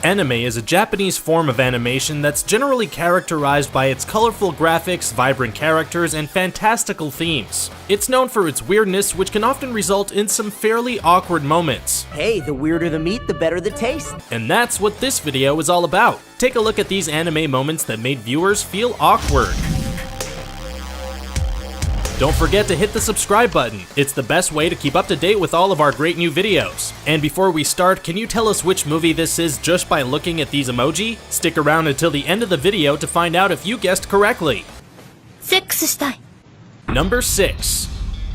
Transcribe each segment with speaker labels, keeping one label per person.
Speaker 1: Anime is a Japanese form of animation that's generally characterized by its colorful graphics, vibrant characters, and fantastical themes. It's known for its weirdness, which can often result in some fairly awkward moments.
Speaker 2: Hey, the weirder the meat, the better the taste.
Speaker 1: And that's what this video is all about. Take a look at these anime moments that made viewers feel awkward. Don't forget to hit the subscribe button. It's the best way to keep up to date with all of our great new videos. And before we start, can you tell us which movie this is just by looking at these emoji? Stick around until the end of the video to find out if you guessed correctly. Number 6.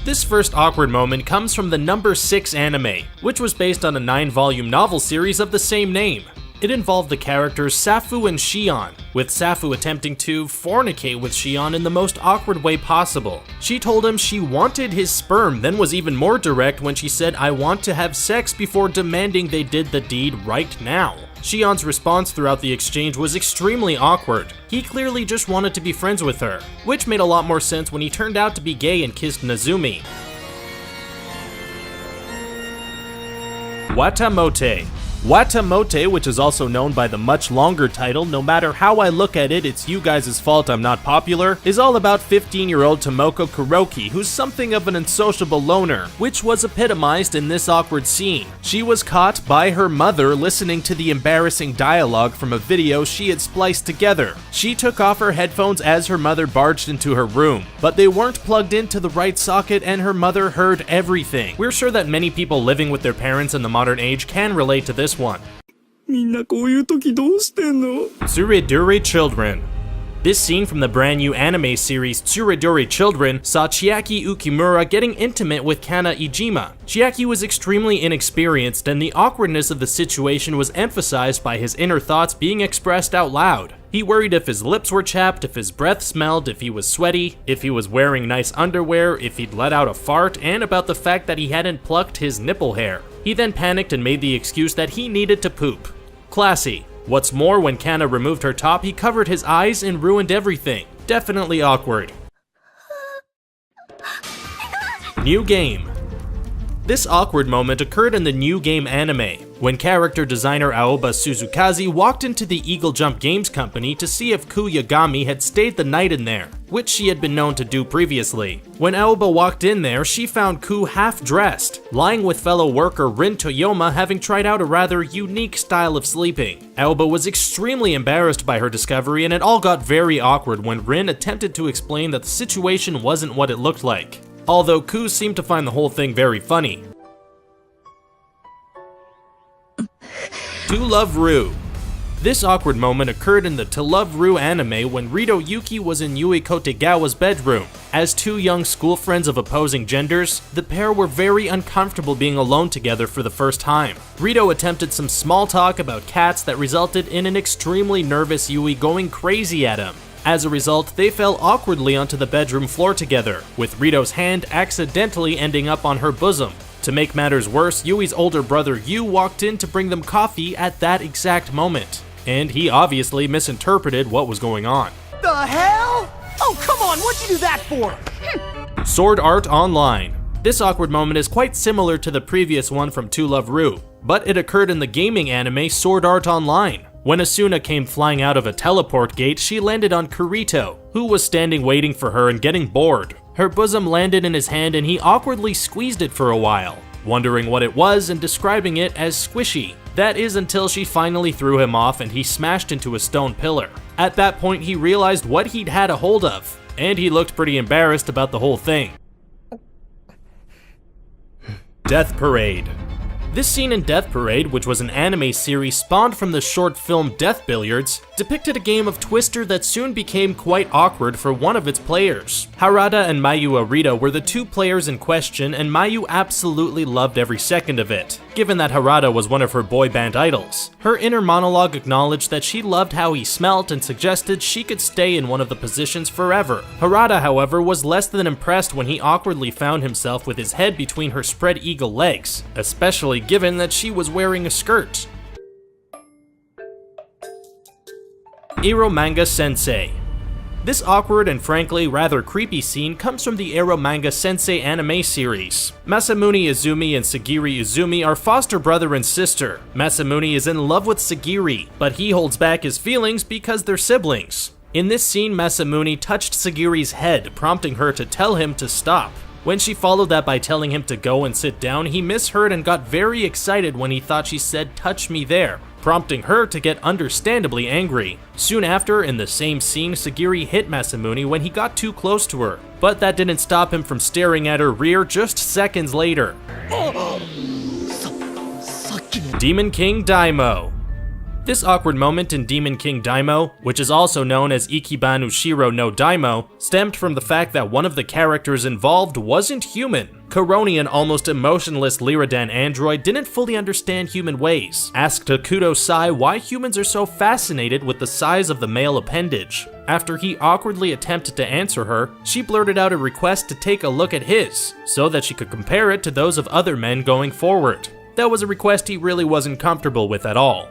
Speaker 1: This first awkward moment comes from the Number 6 anime, which was based on a 9-volume novel series of the same name. It involved the characters Safu and Shion, with Safu attempting to fornicate with Shion in the most awkward way possible. She told him she wanted his sperm, then was even more direct when she said, "I want to have sex," before demanding they did the deed right now. Shion's response throughout the exchange was extremely awkward. He clearly just wanted to be friends with her, which made a lot more sense when he turned out to be gay and kissed Nazumi. Watamote. Watamote, which is also known by the much longer title, "No Matter How I Look at It, It's You Guys' Fault I'm Not Popular," is all about 15-year-old Tomoko Kuroki, who's something of an unsociable loner, which was epitomized in this awkward scene. She was caught by her mother listening to the embarrassing dialogue from a video she had spliced together. She took off her headphones as her mother barged into her room, but they weren't plugged into the right socket and her mother heard everything. We're sure that many people living with their parents in the modern age can relate to this one. Tsuredure Children. This scene from the brand new anime series Tsuredure Children saw Chiaki Ukimura getting intimate with Kana Ijima. Chiaki was extremely inexperienced, and the awkwardness of the situation was emphasized by his inner thoughts being expressed out loud. He worried if his lips were chapped, if his breath smelled, if he was sweaty, if he was wearing nice underwear, if he'd let out a fart, and about the fact that he hadn't plucked his nipple hair. He then panicked and made the excuse that he needed to poop. Classy. What's more, when Kana removed her top, he covered his eyes and ruined everything. Definitely awkward. New game. This awkward moment occurred in the New Game anime, when character designer Aoba Suzukaze walked into the Eagle Jump Games company to see if Ku Yagami had stayed the night in there, which she had been known to do previously. When Aoba walked in there, she found Ku half-dressed, lying with fellow worker Rin Toyoma, having tried out a rather unique style of sleeping. Aoba was extremely embarrassed by her discovery, and it all got very awkward when Rin attempted to explain that the situation wasn't what it looked like. Although Ku seemed to find the whole thing very funny. To Love Ru. This awkward moment occurred in the To Love Ru anime when Rito Yuki was in Yui Kotegawa's bedroom. As two young school friends of opposing genders, the pair were very uncomfortable being alone together for the first time. Rito attempted some small talk about cats that resulted in an extremely nervous Yui going crazy at him. As a result, they fell awkwardly onto the bedroom floor together, with Rito's hand accidentally ending up on her bosom. To make matters worse, Yui's older brother Yu walked in to bring them coffee at that exact moment, and he obviously misinterpreted what was going on.
Speaker 2: The hell? Oh, come on, what'd you do that for?
Speaker 1: Sword Art Online. This awkward moment is quite similar to the previous one from To Love Ru, but it occurred in the gaming anime Sword Art Online. When Asuna came flying out of a teleport gate, she landed on Kurito, who was standing waiting for her and getting bored. Her bosom landed in his hand and he awkwardly squeezed it for a while, wondering what it was and describing it as squishy. That is until she finally threw him off and he smashed into a stone pillar. At that point, he realized what he'd had a hold of, and he looked pretty embarrassed about the whole thing. Death Parade. This scene in Death Parade, which was an anime series spawned from the short film Death Billiards, depicted a game of Twister that soon became quite awkward for one of its players. Harada and Mayu Arita were the two players in question, and Mayu absolutely loved every second of it, given that Harada was one of her boy band idols. Her inner monologue acknowledged that she loved how he smelt and suggested she could stay in one of the positions forever. Harada, however, was less than impressed when he awkwardly found himself with his head between her spread eagle legs, especially given that she was wearing a skirt. Eromanga Sensei. This awkward and frankly rather creepy scene comes from the Ero Manga Sensei anime series. Masamune Izumi and Sagiri Izumi are foster brother and sister. Masamune is in love with Sagiri, but he holds back his feelings because they're siblings. In this scene, Masamune touched Sagiri's head, prompting her to tell him to stop. When she followed that by telling him to go and sit down, he misheard and got very excited when he thought she said "touch me there," prompting her to get understandably angry. Soon after, in the same scene, Sagiri hit Masamune when he got too close to her, but that didn't stop him from staring at her rear just seconds later. Demon King Daimyo. This awkward moment in Demon King Daimyo, which is also known as Ichiban Ushiro no Daimyo, stemmed from the fact that one of the characters involved wasn't human. Koroni, an almost emotionless Lyridan android, didn't fully understand human ways, asked Akuto Sai why humans are so fascinated with the size of the male appendage. After he awkwardly attempted to answer her, she blurted out a request to take a look at his, so that she could compare it to those of other men going forward. That was a request he really wasn't comfortable with at all.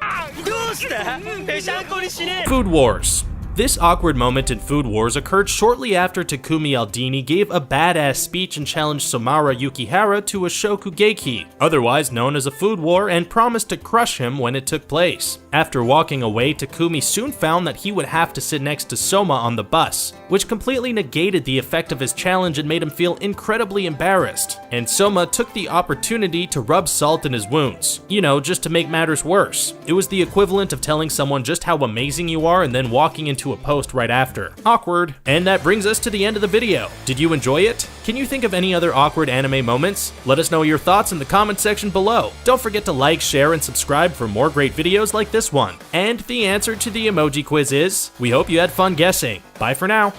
Speaker 1: Food Wars. This awkward moment in Food Wars occurred shortly after Takumi Aldini gave a badass speech and challenged Somara Yukihara to a Shokugeki, otherwise known as a food war, and promised to crush him when it took place. After walking away, Takumi soon found that he would have to sit next to Soma on the bus, which completely negated the effect of his challenge and made him feel incredibly embarrassed. And Soma took the opportunity to rub salt in his wounds, just to make matters worse. It was the equivalent of telling someone just how amazing you are and then walking into a post right after. Awkward. And that brings us to the end of the video. Did you enjoy it? Can you think of any other awkward anime moments? Let us know your thoughts in the comment section below. Don't forget to like, share, and subscribe for more great videos like this one. And the answer to the emoji quiz is, we hope you had fun guessing. Bye for now.